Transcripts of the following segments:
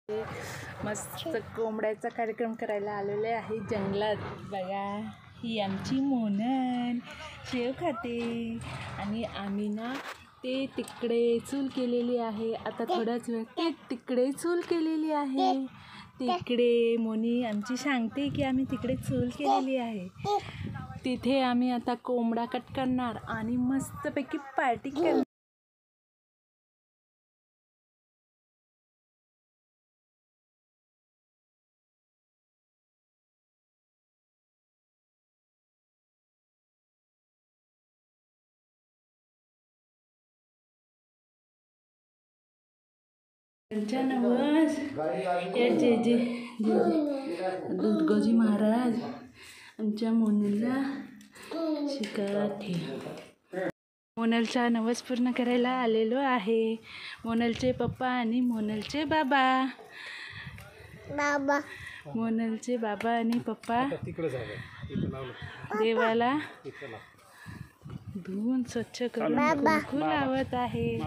मस्त कोंबड्याचा कार्यक्रम करायला आलेले आहे जंगलात. बघा, ही आमची मोनल शेव खाते आणि आम्ही ना ते तिकडे चूल केलेली आहे. आता थोड्याच वेळ ते तिकडे चूल केलेली आहे. तिकडे मोनी आमची सांगते की आम्ही तिकडे चूल केलेली आहे. तिथे आम्ही आता कोंबडा कट करणार आणि मस्तपैकी पार्टी करणार. त्यांच्या नवस या जे जे दुर्गाजी महाराज आमच्या मोनलला शिकत ठेव. मोनलचा नवस पूर्ण करायला आलेलो आहे. मोनलचे पप्पा आणि मोनलचे बाबा. मोनलचे बाबा आणि पप्पा देवाला धुवून स्वच्छ करून कुंकू लावत आहे.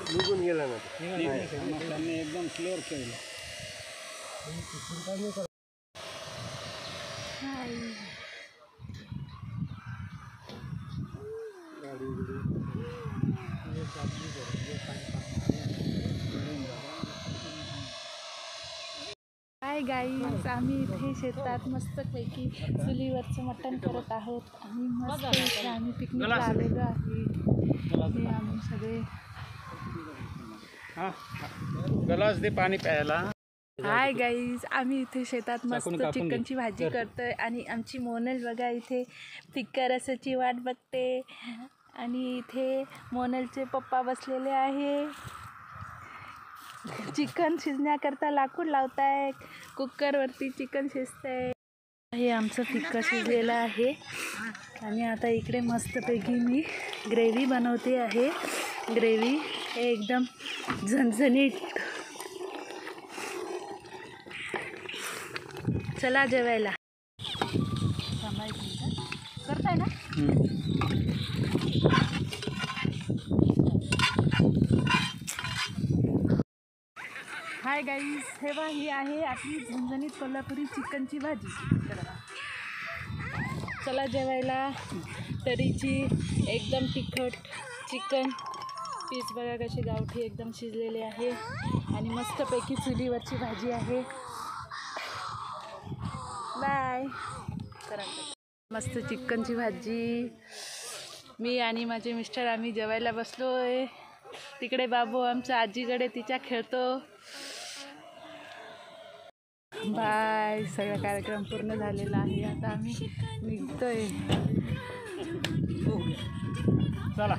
निघून गेला ना त्यांनी एकदम क्लिअर केलं. हाय गाईज, आम्ही इथे शेतात मस्तपैकी चुलीवरचं मटण करत आहोत आणि मस्त इथे आम्ही पिकनिकला आलेलो आहे. हे आम्ही सगळे गलास दे पाणी प्यायला. हाय गाईज, आम्ही इथे शेतात मस्त चिकनची भाजी करतोय आणि आमची मोनल बघा इथे फिक्का रसाची वाट बघते आणि इथे मोनलचे पप्पा बसलेले आहे. चिकन शिजण्याकरता लाकूड लावताय. कुकरवरती चिकन शिजतंय. हे आमचं फिक्का शिजलेलं आहे आणि आता इकडे मस्तपैकी मी ग्रेव्ही बनवते आहे. ग्रेव्ही हे एकदम झणझणीत. चला जेवायला. करताय ना. हाय गाईज, हे बघा, ही आहे आपली झणझणीत कोल्हापुरी चिकनची भाजी. चला जेवायला. तरीची एकदम तिखट चिकन पीस बघा कसे गावठी एकदम शिजलेले आहे आणि मस्तपैकी चुलीवरची भाजी आहे. बाय. मस्त चिकनची भाजी. मी आणि माझे मिस्टर आम्ही जेवायला बसलो आहे. तिकडे बाबू आमच्या आजीकडे तिच्या खेळतो. बाय. सगळा कार्यक्रम पूर्ण झालेला आहे. आता आम्ही निघतोय. चला.